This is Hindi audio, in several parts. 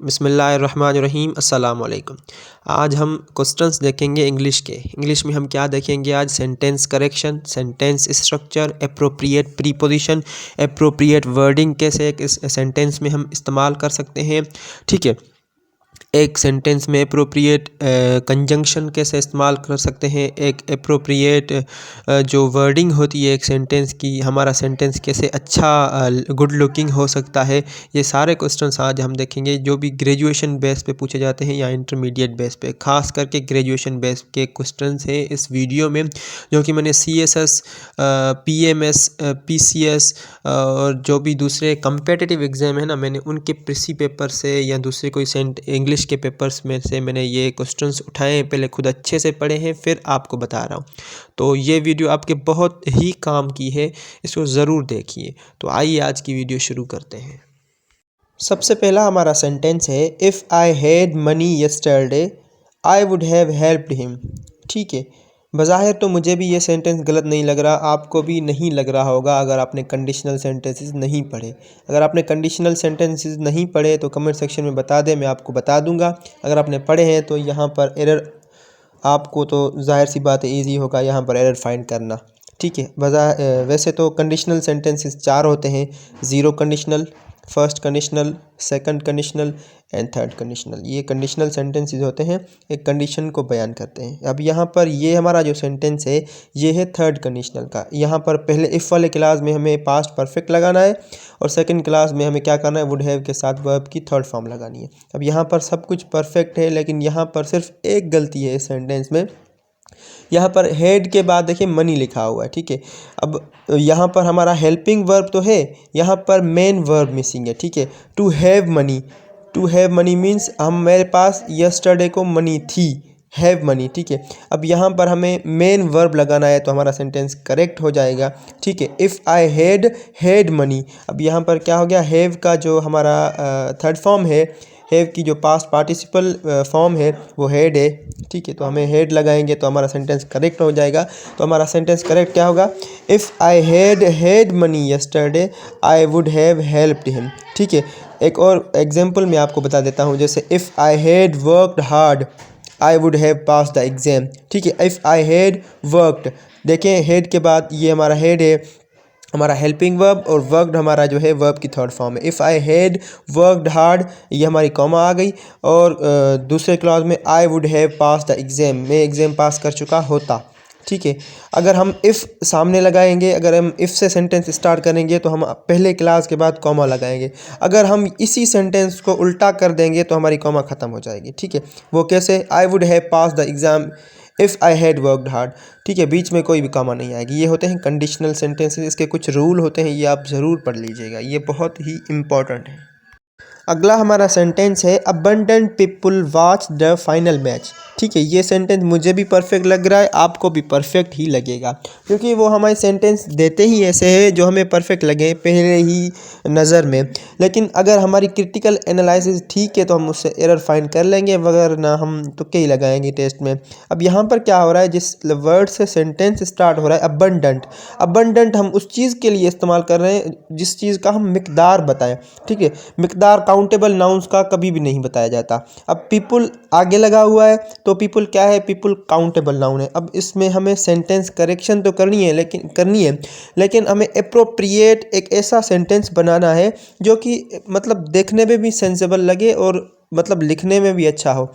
बिस्मिल्लाहिर्रहमानिर्रहीम अस्सलाम वालेकुम। आज हम क्वेश्चंस देखेंगे इंग्लिश के। इंग्लिश में हम क्या देखेंगे आज? Sentence correction, sentence structure, appropriate preposition, appropriate wording कैसे एक इस सेंटेंस में हम इस्तेमाल कर सकते हैं। ठीक है, एक सेंटेंस में एप्रोप्रिएट कंजंक्शन कैसे इस्तेमाल कर सकते हैं, एक एप्रोप्रिएट जो वर्डिंग होती है एक सेंटेंस की, हमारा सेंटेंस कैसे अच्छा गुड लुकिंग हो सकता है। ये सारे क्वेश्चंस आज हम देखेंगे जो भी ग्रेजुएशन बेस पे पूछे जाते हैं या इंटरमीडिएट बेस पे। खास करके ग्रेजुएशन बेस के क्वेश्चंस हैं इस वीडियो में, जो कि मैंने CSS, PMS, PCS और जो भी दूसरे कम्पिटिटिव एग्ज़ाम है ना, मैंने उनके प्रीसी पेपर से या दूसरे कोई इंग्लिश के पेपर्स में से मैंने ये क्वेश्चंस उठाए हैं, पहले खुद अच्छे से पढ़े हैं, फिर आपको बता रहा हूँ। तो ये वीडियो आपके बहुत ही काम की है, इसको ज़रूर देखिए। तो आइए आज की वीडियो शुरू करते हैं। सबसे पहला हमारा सेंटेंस है, if I had money yesterday I would have helped him. ठीक है, बज़ाहिर तो मुझे भी ये सेंटेंस गलत नहीं लग रहा, आपको भी नहीं लग रहा होगा अगर आपने कंडीशनल सेंटेंसेस नहीं पढ़े। अगर आपने कंडीशनल सेंटेंसेस नहीं पढ़े तो कमेंट सेक्शन में बता दें, मैं आपको बता दूंगा। अगर आपने पढ़े हैं तो यहाँ पर एरर आपको तो जाहिर सी बात है ईजी होगा यहाँ पर एरर फाइंड करना। ठीक है, वैसे तो कंडीशनल सेंटेंसेस 4 होते हैं, zero conditional, first conditional, second conditional and third conditional. ये कंडीशनल सेंटेंसेस होते हैं, एक कंडीशन को बयान करते हैं। अब यहाँ पर ये हमारा जो सेंटेंस है ये है थर्ड कंडीशनल का। यहाँ पर पहले इफ़ वाले क्लास में हमें पास्ट परफेक्ट लगाना है और सेकंड क्लास में हमें क्या करना है, वुड हैव के साथ वर्ब की थर्ड फॉर्म लगानी है। अब यहाँ पर सब कुछ परफेक्ट है, लेकिन यहाँ पर सिर्फ एक गलती है इस सेंटेंस में। यहाँ पर हेड के बाद देखिए मनी लिखा हुआ है। ठीक है, अब यहाँ पर हमारा हेल्पिंग वर्ब तो है, यहाँ पर मेन वर्ब मिसिंग है। ठीक है, to have money, to have money means मेरे पास यस्टरडे को मनी थी, हैव मनी। ठीक है, अब यहाँ पर हमें मेन वर्ब लगाना है तो हमारा सेंटेंस करेक्ट हो जाएगा। ठीक है, इफ़ आई हैड मनी, अब यहाँ पर क्या हो गया, हैव का जो हमारा थर्ड फॉर्म है, हैव की जो पास्ट पार्टिसिपल फॉर्म है वो हेड है। ठीक है, तो हमें हेड लगाएंगे तो हमारा सेंटेंस करेक्ट हो जाएगा। तो हमारा सेंटेंस करेक्ट क्या होगा, if I had money yesterday I would have helped him. ठीक है, एक और एग्जांपल मैं आपको बता देता हूँ, जैसे if I had worked hard I would have pass the exam. ठीक है, इफ़ आई हैड वर्कड, देखें हेड के बाद ये हमारा हेड है, हमारा हेल्पिंग वर्ब, और वर्कड हमारा जो है वर्ब की थर्ड फॉर्म है। If I had worked hard, ये हमारी कॉमा आ गई, और दूसरे क्लॉज में I would have pass the exam, मैं एग्ज़ाम पास कर चुका होता। ठीक है, अगर हम इफ़ सामने लगाएंगे, अगर हम इफ़ से सेंटेंस स्टार्ट करेंगे तो हम पहले क्लास के बाद कॉमा लगाएंगे। अगर हम इसी सेंटेंस को उल्टा कर देंगे तो हमारी कॉमा ख़त्म हो जाएगी। ठीक है, वो कैसे, I would have pass the exam if I had worked hard. ठीक है, बीच में कोई भी कॉमा नहीं आएगी। ये होते हैं कंडीशनल सेंटेंसेस, इसके कुछ रूल होते हैं, ये आप ज़रूर पढ़ लीजिएगा, ये बहुत ही इम्पॉर्टेंट है। अगला हमारा सेंटेंस है, abundant people watch the final match. ठीक है, ये सेंटेंस मुझे भी परफेक्ट लग रहा है, आपको भी परफेक्ट ही लगेगा, क्योंकि वो हमारे सेंटेंस देते ही ऐसे हैं जो हमें परफेक्ट लगे पहले ही नज़र में। लेकिन अगर हमारी क्रिटिकल एनालिसिस ठीक है तो हम उससे एरर फाइंड कर लेंगे, वगैरह हम तुक्के ही लगाएंगे टेस्ट में। अब यहाँ पर क्या हो रहा है, जिस वर्ड से सेंटेंस स्टार्ट हो रहा है अबंडेंट, अबंडेंट हम उस चीज़ के लिए इस्तेमाल कर रहे हैं जिस चीज़ का हम मिकदार बताएं। ठीक है, मिकदार काउंटेबल नाउन्स का कभी भी नहीं बताया जाता। अब पीपल आगे लगा हुआ है तो पीपल क्या है, पीपल काउंटेबल नाउन है। अब इसमें हमें सेंटेंस करेक्शन तो करनी है, लेकिन हमें अप्रोप्रिएट एक ऐसा सेंटेंस बनाना है जो कि मतलब देखने में भी सेंसेबल लगे और मतलब लिखने में भी अच्छा हो।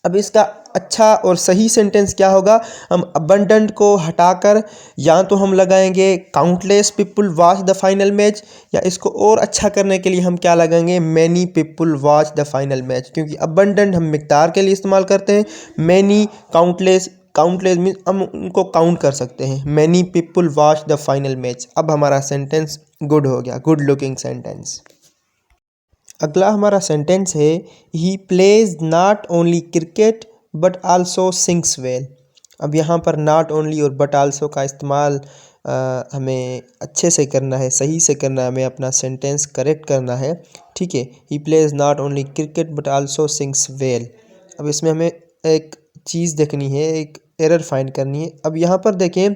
अब इसका अच्छा और सही सेंटेंस क्या होगा, हम अबंडेंट को हटाकर या तो हम लगाएंगे countless people watch the final match, या इसको और अच्छा करने के लिए हम क्या लगाएंगे, many people watch the final match. क्योंकि अबंडेंट हम मिकदार के लिए इस्तेमाल करते हैं, मैनी काउंटलेस, काउंटलेस मीन्स हम उनको काउंट कर सकते हैं। Many people watch the final match. अब हमारा सेंटेंस गुड हो गया, गुड लुकिंग सेंटेंस। अगला हमारा सेंटेंस है, he plays not only cricket but also sings well. अब यहाँ पर नॉट ओनली और बट आल्सो का इस्तेमाल हमें अच्छे से करना है, सही से करना है, हमें अपना सेंटेंस करेक्ट करना है। ठीक है, he plays not only cricket but also sings well. अब इसमें हमें एक चीज़ देखनी है, एक एरर फाइंड करनी है। अब यहाँ पर देखें,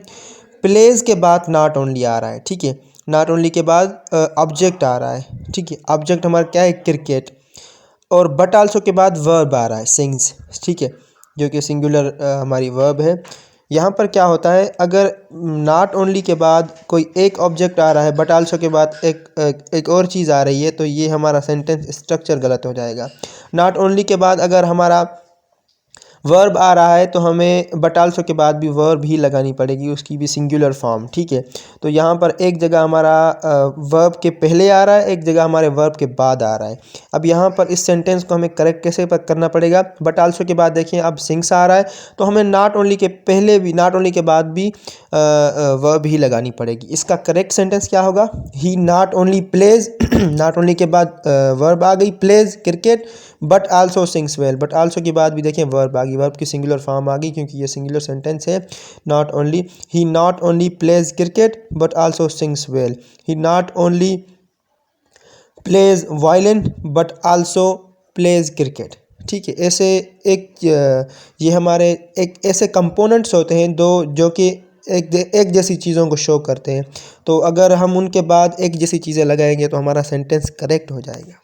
प्लेज के बाद नॉट ओनली आ रहा है। ठीक है, नॉट ओनली के बाद ऑब्जेक्ट आ रहा है। ठीक है, ऑब्जेक्ट हमारा क्या है, क्रिकेट। और बट आल्सो के बाद वर्ब आ रहा है सिंग्स, ठीक है, जो कि सिंगुलर हमारी वर्ब है। यहाँ पर क्या होता है, अगर नॉट ओनली के बाद कोई एक ऑब्जेक्ट आ रहा है बट आल्सो के बाद एक और चीज़ आ रही है, तो ये हमारा सेंटेंस स्ट्रक्चर गलत हो जाएगा। नॉट ओनली के बाद अगर हमारा वर्ब आ रहा है तो हमें बट आल्सो के बाद भी वर्ब ही लगानी पड़ेगी, उसकी भी सिंगुलर फॉर्म, ठीक है। तो यहाँ पर एक जगह हमारा वर्ब के पहले आ रहा है, एक जगह हमारे वर्ब के बाद आ रहा है। अब यहाँ पर इस सेंटेंस को हमें करेक्ट कैसे करना पड़ेगा, बट आल्सो के बाद देखिए अब सिंग्स आ रहा है, तो हमें नॉट ओनली के पहले भी नॉट ओनली के बाद भी वर्ब ही लगानी पड़ेगी। इसका करेक्ट सेंटेंस क्या होगा, he not only plays not only के बाद वर्ब आ गई plays cricket, but also sings well, but also के बाद भी देखें वर्ब आ गई, वर्ब की सिंगुलर फॉर्म आ गई क्योंकि ये सिंगुलर सेंटेंस है। Not only, he not only plays cricket but also sings well, he not only plays violin but also plays cricket, ठीक है। ऐसे ये हमारे एक ऐसे कंपोनेंट्स होते हैं दो जो कि एक जैसी चीज़ों को शो करते हैं, तो अगर हम उनके बाद एक जैसी चीज़ें लगाएंगे तो हमारा सेंटेंस करेक्ट हो जाएगा।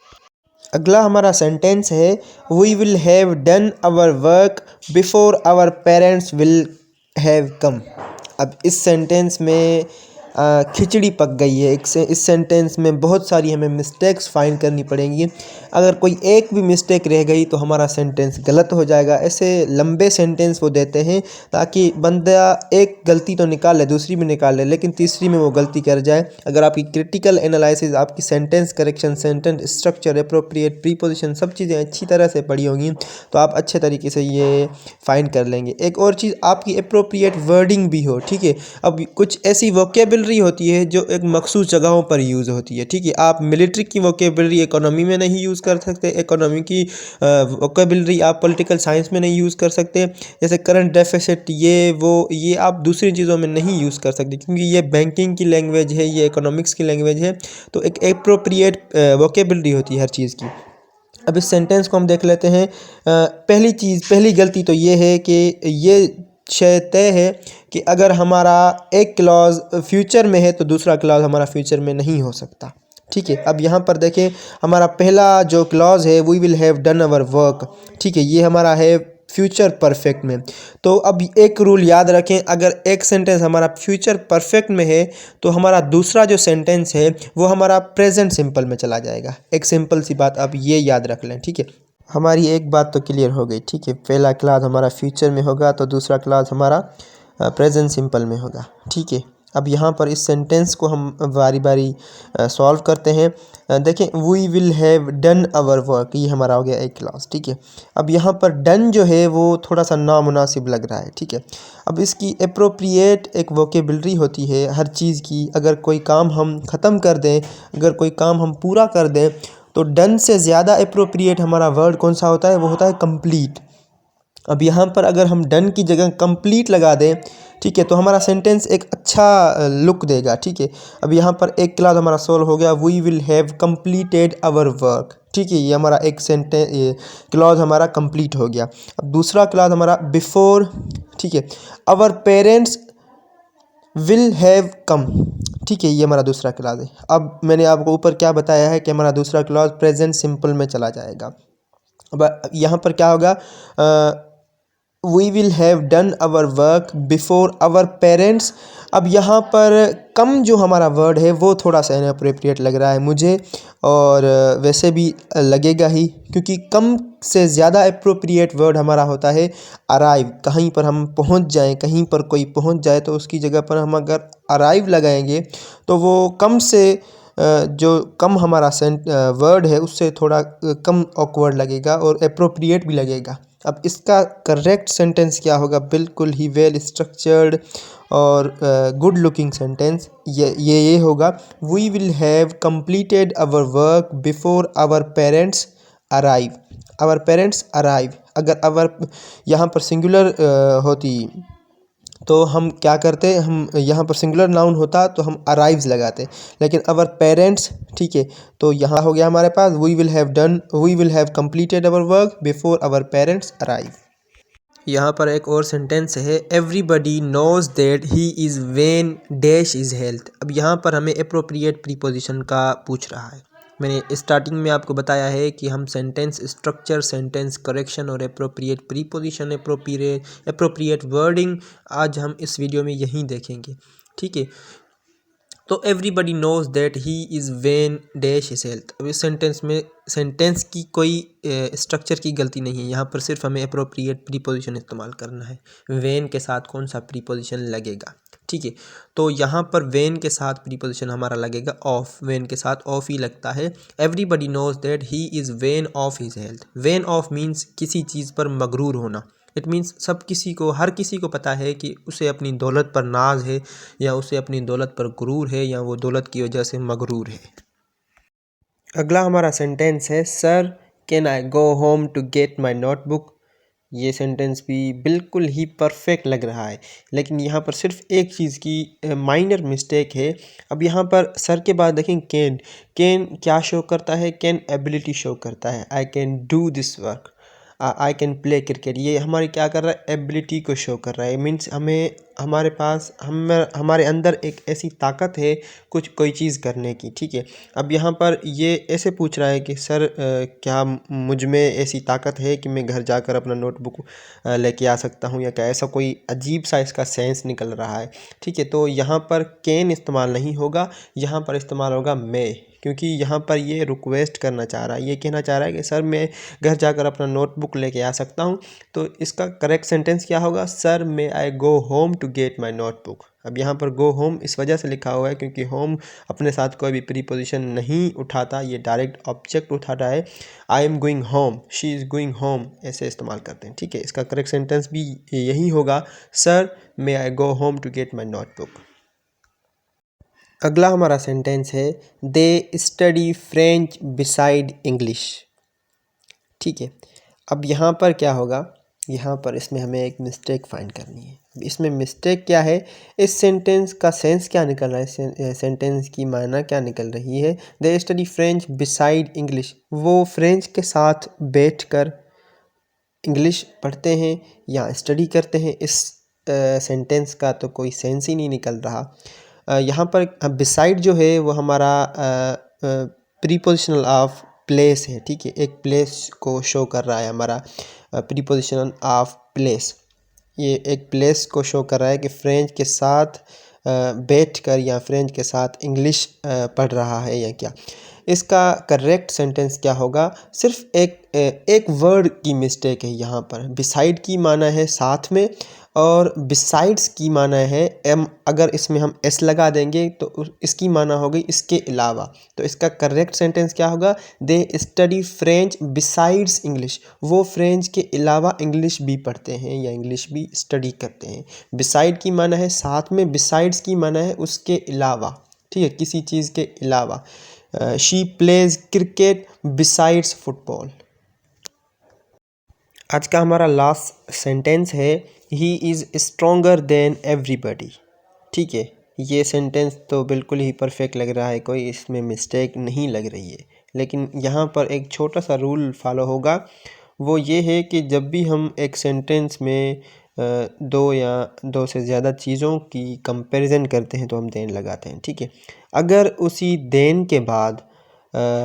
अगला हमारा सेंटेंस है, we will have done our work before our parents will have come. अब इस सेंटेंस में खिचड़ी पक गई है। इस सेंटेंस में बहुत सारी हमें मिस्टेक्स फाइंड करनी पड़ेंगी। अगर कोई एक भी मिस्टेक रह गई तो हमारा सेंटेंस गलत हो जाएगा। ऐसे लंबे सेंटेंस वो देते हैं ताकि बंदा एक गलती तो निकाल ले, दूसरी भी निकाल ले, लेकिन तीसरी में वो गलती कर जाए। अगर आपकी क्रिटिकल एनालिसिस, आपकी sentence correction, sentence structure, appropriate preposition सब चीज़ें अच्छी तरह से पढ़ी होंगी तो आप अच्छे तरीके से ये फाइंड कर लेंगे। एक और चीज़, आपकी एप्रोप्रिएट वर्डिंग भी हो, ठीक है। अब कुछ ऐसी वोकेबलरी होती है जो एक मखसूस जगहों पर यूज़ होती है, ठीक है। आप मिलिट्री की वोकेबलरी इकोनॉमी में नहीं यूज़ कर सकते, इकोनॉमी की वोकेबलरी आप पॉलिटिकल साइंस में नहीं यूज़ कर सकते। जैसे करंट डेफिसिट, ये आप दूसरी चीज़ों में नहीं यूज़ कर सकते क्योंकि ये बैंकिंग की लैंग्वेज है, ये इकोनॉमिक्स की लैंग्वेज है। तो एक एप्रोप्रिएट वोकेबलरी होती है हर चीज़ की। अब इस सेंटेंस को हम देख लेते हैं। पहली गलती तो ये है कि ये शय तय है कि अगर हमारा एक क्लॉज फ्यूचर में है तो दूसरा क्लॉज हमारा फ्यूचर में नहीं हो सकता, ठीक है। अब यहाँ पर देखें, हमारा पहला जो क्लॉज है, we will have done our work, ठीक है, ये हमारा है फ्यूचर परफेक्ट में। तो अब एक रूल याद रखें, अगर एक सेंटेंस हमारा फ्यूचर परफेक्ट में है तो हमारा दूसरा जो सेंटेंस है वो हमारा प्रेजेंट सिंपल में चला जाएगा। एक सिंपल सी बात आप ये याद रख लें, ठीक है। हमारी एक बात तो क्लियर हो गई, ठीक है। पहला क्लास हमारा फ्यूचर में होगा तो दूसरा क्लास हमारा प्रेजेंट सिंपल में होगा, ठीक है। अब यहाँ पर इस सेंटेंस को हम बारी बारी सॉल्व करते हैं। देखें, we will have done our work, ये हमारा हो गया एक क्लास, ठीक है। अब यहाँ पर डन जो है वो थोड़ा सा नामुनासिब लग रहा है, ठीक है। अब इसकी एप्रोप्रिएट एक वोकेबलरी होती है हर चीज़ की। अगर कोई काम हम ख़त्म कर दें, अगर कोई काम हम पूरा कर दें तो डन से ज़्यादा एप्रोप्रिएट हमारा वर्ड कौन सा होता है, वो होता है कंप्लीट। अब यहाँ पर अगर हम डन की जगह कंप्लीट लगा दें, ठीक है, तो हमारा सेंटेंस एक अच्छा लुक देगा, ठीक है। अब यहाँ पर एक क्लॉज हमारा सोल्व हो गया, we will have completed our work, ठीक है, ये हमारा एक क्लॉज हमारा कंप्लीट हो गया। अब दूसरा क्लॉज हमारा बिफोर, ठीक है, our parents will have come, ठीक है, ये हमारा दूसरा क्लॉज है। अब मैंने आपको ऊपर क्या बताया है कि हमारा दूसरा क्लॉज प्रेजेंट सिंपल में चला जाएगा। अब यहाँ पर क्या होगा, we will have done our work before our parents. अब यहाँ पर कम जो हमारा वर्ड है वो थोड़ा सा इनअप्रोप्रिएट लग रहा है मुझे, और वैसे भी लगेगा ही, क्योंकि कम से ज़्यादा अप्रोप्रिएट वर्ड हमारा होता है अराइव। कहीं पर हम पहुँच जाएं, कहीं पर कोई पहुँच जाए तो उसकी जगह पर हम अगर अराइव लगाएंगे तो वो कम से जो कम हमारा वर्ड है उससे थोड़ा कम ऑकवर्ड लगेगा और अप्रोप्रिएट भी लगेगा। अब इसका करेक्ट सेंटेंस क्या होगा, बिल्कुल ही वेल स्ट्रक्चर्ड और गुड लुकिंग सेंटेंस ये होगा, we will have completed our work before our parents arrive. Our parents arrive, अगर आवर यहाँ पर सिंगुलर होती तो हम क्या करते, हम यहाँ पर सिंगुलर नाउन होता तो हम अराइव्स लगाते, लेकिन आवर पेरेंट्स, ठीक है, तो यहाँ हो गया हमारे पास we will have completed our work before our parents arrive. यहाँ पर एक और सेंटेंस है, everybody knows that he is when dash is health. अब यहाँ पर हमें अप्रोप्रिएट प्रीपोजिशन का पूछ रहा है। मैंने स्टार्टिंग में आपको बताया है कि हम सेंटेंस स्ट्रक्चर, सेंटेंस करेक्शन और एप्रोप्रिएट प्रीपोजिशन, एप्रोप्रिएट वर्डिंग आज हम इस वीडियो में यहीं देखेंगे। ठीक है, तो everybody knows that he is when dash his health. अब इस सेंटेंस में सेंटेंस की कोई स्ट्रक्चर की गलती नहीं है, यहाँ पर सिर्फ हमें अप्रोप्रिएट प्रीपोजिशन इस्तेमाल करना है। वेन के साथ कौन सा प्रीपोजिशन लगेगा, ठीक है, तो यहाँ पर वेन के साथ प्रीपोजिशन हमारा लगेगा ऑफ। वेन के साथ ऑफ ही लगता है। Everybody knows that he is vain of his health. Vain of means किसी चीज़ पर मगरूर होना। इट मीन्स सब किसी को, हर किसी को पता है कि उसे अपनी दौलत पर नाज है, या उसे अपनी दौलत पर गुरूर है, या वो दौलत की वजह से मगरूर है। अगला हमारा सेंटेंस है sir can I go home to get my notebook. ये सेंटेंस भी बिल्कुल ही परफेक्ट लग रहा है, लेकिन यहाँ पर सिर्फ एक चीज़ की माइनर मिस्टेक है। अब यहाँ पर सर के बाद देखें कैन। कैन क्या शो करता है? कैन एबिलिटी शो करता है। I can do this work, I can play cricket. ये हमारी क्या कर रहा है? एबिलिटी को शो कर रहा है। मीन्स हमें, हमारे पास, हमारे अंदर एक ऐसी ताकत है कुछ कोई चीज़ करने की। ठीक है, अब यहाँ पर ये ऐसे पूछ रहा है कि सर क्या मुझ में ऐसी ताकत है कि मैं घर जाकर अपना नोटबुक लेके आ सकता हूँ, या क्या? ऐसा कोई अजीब सा इसका सेंस निकल रहा है। ठीक है, तो यहाँ पर कैन इस्तेमाल नहीं होगा, यहाँ पर इस्तेमाल होगा मे, क्योंकि यहाँ पर ये रिक्वेस्ट करना चाह रहा है, ये कहना चाह रहा है कि सर मैं घर जाकर अपना नोटबुक लेके आ सकता हूँ। तो इसका करेक्ट सेंटेंस क्या होगा? Sir may I go home to get my notebook. अब यहाँ पर गो होम इस वजह से लिखा हुआ है क्योंकि होम अपने साथ कोई भी प्रीपोजिशन नहीं उठाता, ये डायरेक्ट ऑब्जेक्ट उठाता है। I am going home, she is going home, ऐसे इस्तेमाल करते हैं। ठीक है, इसका करेक्ट सेंटेंस भी यही होगा, sir may I go home to get my notebook. अगला हमारा सेंटेंस है they study French beside English. ठीक है, अब यहाँ पर क्या होगा? यहाँ पर इसमें हमें एक मिस्टेक फाइंड करनी है। इसमें मिस्टेक क्या है? इस सेंटेंस का सेंस क्या निकल रहा है? सेंटेंस की मायना क्या निकल रही है? They study French beside English. वो फ्रेंच के साथ बैठकर इंग्लिश पढ़ते हैं या स्टडी करते हैं। इस सेंटेंस का तो कोई सेंस ही नहीं निकल रहा। यहाँ पर बिसाइड जो है वो हमारा प्रीपोजिशनल ऑफ प्लेस है। ठीक है, एक प्लेस को शो कर रहा है हमारा प्रीपोजिशन ऑफ प्लेस। ये एक प्लेस को शो कर रहा है कि फ्रेंच के साथ बैठकर या फ्रेंच के साथ इंग्लिश पढ़ रहा है या क्या। इसका करेक्ट सेंटेंस क्या होगा? सिर्फ एक वर्ड की मिस्टेक है यहाँ पर। बिसाइड की माना है साथ में, और बिसाइड्स की माना है एम। अगर इसमें हम एस लगा देंगे तो इसकी माना होगी इसके अलावा। तो इसका करेक्ट सेंटेंस क्या होगा? दे स्टडी फ्रेंच बिसाइड्स इंग्लिश। वो फ्रेंच के अलावा इंग्लिश भी पढ़ते हैं या इंग्लिश भी स्टडी करते हैं। बिसाइड की माना है साथ में, बिसाइड्स की माना है उसके अलावा। ठीक है, किसी चीज़ के अलावा। She plays cricket besides football. आज का हमारा लास्ट सेंटेंस है ही इज़ स्ट्रोंगर देन एवरीबडी। ठीक है, ये सेंटेंस तो बिल्कुल ही परफेक्ट लग रहा है, कोई इसमें मिस्टेक नहीं लग रही है। लेकिन यहाँ पर एक छोटा सा रूल फॉलो होगा, वो ये है कि जब भी हम एक सेंटेंस में दो या दो से ज़्यादा चीज़ों की कंपैरिजन करते हैं तो हम देन लगाते हैं। ठीक है, अगर उसी देन के बाद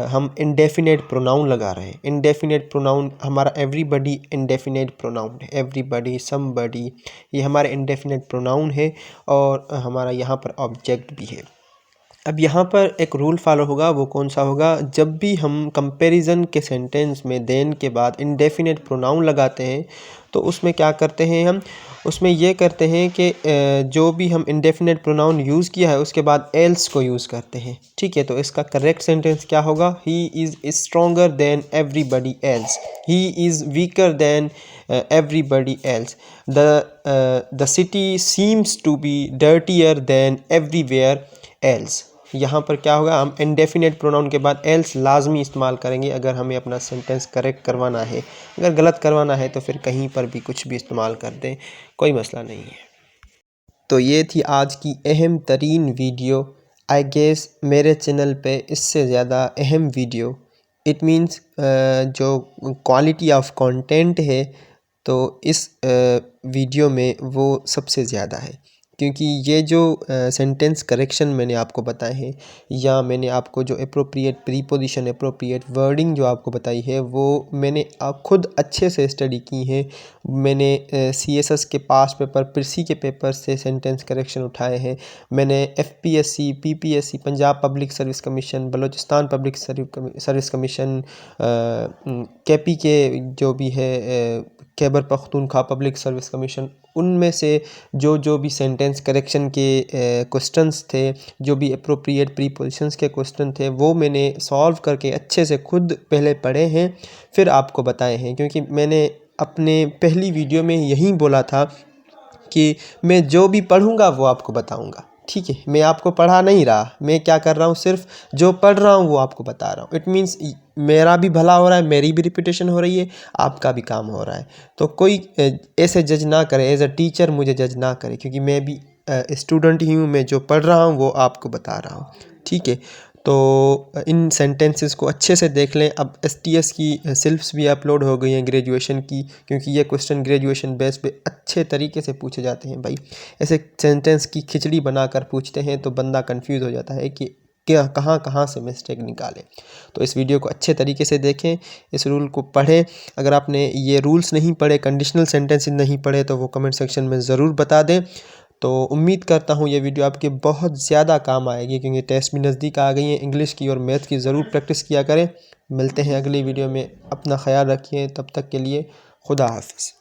हम इंडेफिनेट प्रोनाउन लगा रहे हैं। इंडेफिनेट प्रोनाउन हमारा एवरीबडी इंडेफिनेट प्रोनाउन है। एवरीबडी, समबडी, ये हमारे इंडेफिनेट प्रोनाउन है और हमारा यहाँ पर ऑब्जेक्ट भी है। अब यहाँ पर एक रूल फॉलो होगा, वो कौन सा होगा? जब भी हम कंपैरिजन के सेंटेंस में देन के बाद इंडेफिनेट प्रोनाउन लगाते हैं तो उसमें क्या करते हैं हम? उसमें ये करते हैं कि जो भी हम इंडेफिनेट प्रोनाउन यूज़ किया है उसके बाद एल्स को यूज़ करते हैं। ठीक है, तो इसका करेक्ट सेंटेंस क्या होगा? He is stronger than everybody else, he is weaker than everybody else, the city seems to be dirtier than everywhere else. यहाँ पर क्या होगा? हम इंडेफिनेट प्रोनाउन के बाद एल्स लाजमी इस्तेमाल करेंगे अगर हमें अपना सेंटेंस करेक्ट करवाना है। अगर गलत करवाना है तो फिर कहीं पर भी कुछ भी इस्तेमाल कर दें, कोई मसला नहीं है। तो ये थी आज की अहम तरीन वीडियो। आई गेस मेरे चैनल पे इससे ज़्यादा अहम वीडियो, इट मीन्स जो क्वालिटी ऑफ कंटेंट है, तो इस वीडियो में वो सबसे ज़्यादा है। क्योंकि ये जो सेंटेंस करेक्शन मैंने आपको बताए हैं या मैंने आपको जो एप्रोप्रिएट प्रीपोजिशन एप्रोप्रिएट वर्डिंग जो आपको बताई है वो मैंने खुद अच्छे से स्टडी की है। मैंने CSS के पास पेपर प्रिसी के पेपर से सेंटेंस करेक्शन उठाए हैं। मैंने FPSC PPSC Punjab public service commission Balochistan public service commission KP के जो भी है Khyber Pakhtunkhwa public service commission उनमें से जो भी सेंटेंस करेक्शन के क्वेश्चंस थे, जो भी एप्रोप्रिएट प्रीपोजिशंस के क्वेश्चन थे वो मैंने सॉल्व करके अच्छे से खुद पहले पढ़े हैं फिर आपको बताए हैं। क्योंकि मैंने अपने पहली वीडियो में यही बोला था कि मैं जो भी पढ़ूंगा वो आपको बताऊंगा। ठीक है, मैं आपको पढ़ा नहीं रहा, मैं क्या कर रहा हूँ सिर्फ जो पढ़ रहा हूँ वो आपको बता रहा हूँ। इट मीन्स मेरा भी भला हो रहा है, मेरी भी रिपीटेशन हो रही है, आपका भी काम हो रहा है। तो कोई ऐसे जज ना करे, एज अ टीचर मुझे जज ना करे, क्योंकि मैं भी स्टूडेंट ही हूँ। मैं जो पढ़ रहा हूँ वो आपको बता रहा हूँ। ठीक है, तो इन सेंटेंसेस को अच्छे से देख लें। अब STS की सिल्फ्स भी अपलोड हो गई हैं ग्रेजुएशन की, क्योंकि ये क्वेश्चन ग्रेजुएशन बेस पे अच्छे तरीके से पूछे जाते हैं भाई। ऐसे सेंटेंस की खिचड़ी बनाकर पूछते हैं तो बंदा कंफ्यूज हो जाता है कि क्या कहाँ से मिस्टेक निकाले। तो इस वीडियो को अच्छे तरीके से देखें, इस रूल को पढ़ें। अगर आपने ये रूल्स नहीं पढ़े, कंडीशनल सेंटेंसेस नहीं पढ़े तो वो कमेंट सेक्शन में ज़रूर बता दें। तो उम्मीद करता हूँ ये वीडियो आपके बहुत ज़्यादा काम आएगी, क्योंकि टेस्ट भी नज़दीक आ गई हैं। इंग्लिश की और मैथ की ज़रूर प्रैक्टिस किया करें। मिलते हैं अगली वीडियो में, अपना ख्याल रखिए। तब तक के लिए खुदा हाफिज़।